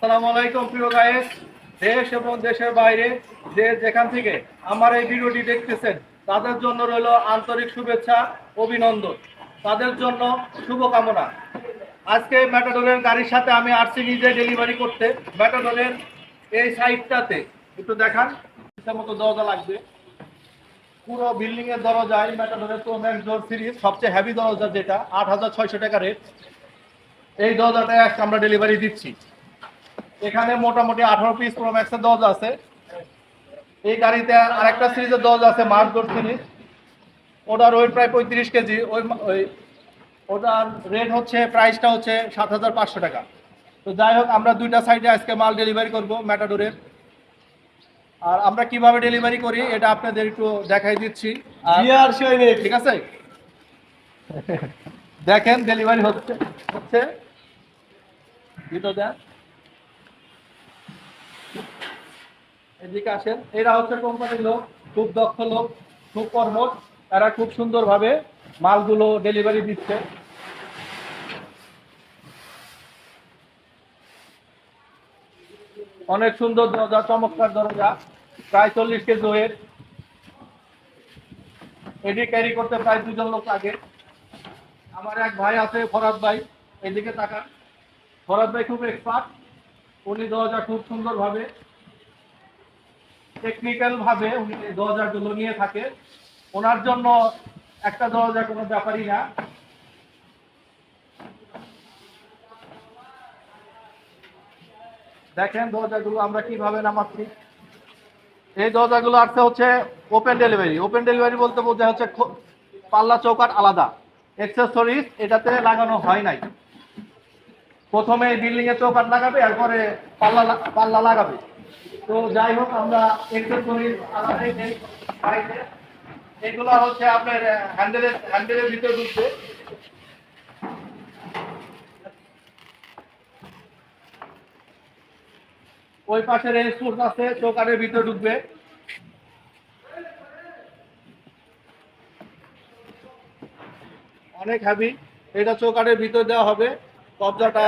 আসসালামু আলাইকুম প্রিয় গাইস, দেশ এবং দেশের বাইরে যে যেখান থেকে আমার এই ভিডিওটি দেখতেছেন তাদের জন্য রইল আন্তরিক শুভেচ্ছা, অভিনন্দন, তাদের জন্য শুভকামনা। আজকে ম্যাটাডোরের গাড়ির সাথে আমি আসছি নিজে ডেলিভারি করতে। ম্যাটাডোরের এই সাইডটাতে একটু দেখান, মতো দরজা লাগবে। পুরো বিল্ডিং এর দরজায় ম্যাটাডোরের তো ম্যাক্স ডোর সিরিজ সবচেয়ে হেভি দরজা, যেটা ৮,৬০০ টাকা রেট। এই দরজাটা আমরা ডেলিভারি দিচ্ছি। এখানে মোটামুটি 18 পিস প্রো ম্যাক্সের দরজা আছে। এই গাড়িতে আরেকটা সিরিজের দরজা আছে, মার্ক ডোর সিরিজ। ওটার ওয়েট প্রায় 35 কেজি। ওটার রেট হচ্ছে, প্রাইসটা হচ্ছে ৭,৫০০ টাকা। তো যাই হোক, আমরা দুইটা সাইডে আজকে মাল ডেলিভারি করব ম্যাটাডোরের। আর আমরা কিভাবে ডেলিভারি করি এটা আপনাদের একটু দেখাই দিচ্ছি। ঠিক আছে, দেখেন ডেলিভারি হচ্ছে হচ্ছে এদিকে আসেন। এরা হচ্ছে কোম্পানির লোক, খুব দক্ষ লোক, খুব কর্মঠ। তারা খুব সুন্দরভাবে মালগুলো ডেলিভারি দিচ্ছে। অনেক সুন্দর দরজা, চমৎকার দরজা, প্রায় 40 কেজি ওয়েট। এটি ক্যারি করতে প্রায় 2 জন লোক লাগে। আমার এক ভাই আছে, ফরাদ ভাই, এদিকে তাকান। ফরাদ ভাই খুব এক্সপার্ট। উনি দরজা খুব সুন্দরভাবে, টেকনিক্যাল ভাবে উনি দরজাগুলো নিয়ে থাকে। ওনার জন্য একটা দরজা কোনো ব্যাপারই না। দেখেন দরজাগুলো আমরা কিভাবে নামাচ্ছি। এই দরজাগুলো আসছে হচ্ছে ওপেন ডেলিভারি। ওপেন ডেলিভারি বলতে বোঝা হচ্ছে পাল্লা চৌকাট আলাদা, এক্সেসরিজ এটাতে লাগানো হয় নাই। প্রথমে বিল্ডিং এর চৌকাট লাগাবে, এরপরে পাল্লা লাগাবে। তো যাই হোক, আমরা এক্সেসরিজ আলাদাই নেই। এগুলো হচ্ছে আপনার হ্যান্ডেলের ভিতরে ঢুকবে। ওই পাশে রেজিস্ট্রেশন আছে, চৌকাটের ভিতরে ঢুকবে। অনেক হেভি, এটা চৌকাটের ভিতরে দেওয়া হবে। কবজাটা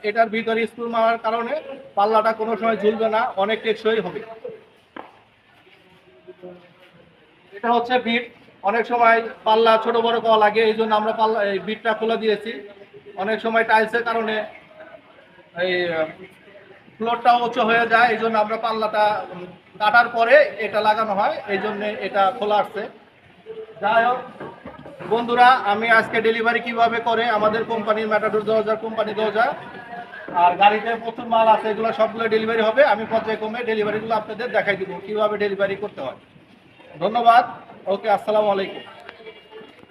এটার ভিতরে স্ক্রু মারার কারণে পাল্লাটা কোনো সময় ঝুলবে না, অনেক টেকসই হবে। এটা হচ্ছে বিট। অনেক সময় পাল্লা ছোট বড় করা লাগে, এই জন্য আমরা পাল্লা এই বিটটা খুলে দিয়েছি। অনেক সময় টাইলসের কারণে এই ফ্লোরটা উঁচু হয়ে যায়, এই জন্য আমরা পাল্লাটা কাটার পরে এটা লাগানো হয়, এই জন্য এটা খোলা আসছে। যাই হোক বন্ধুরা, আমি আজকে ডেলিভারি কিভাবে করে আমাদের কোম্পানির ম্যাটাডোর দরজা, কোম্পানি দরজা আর গাড়িতে প্রচুর মাল আছে, এগুলো সবগুলো ডেলিভারি হবে। আমি পর্যায়ক্রমে ডেলিভারিগুলো আপনাদের দেখাই দিব কিভাবে ডেলিভারি করতে হয়। ধন্যবাদ। ওকে, আসসালামু আলাইকুম।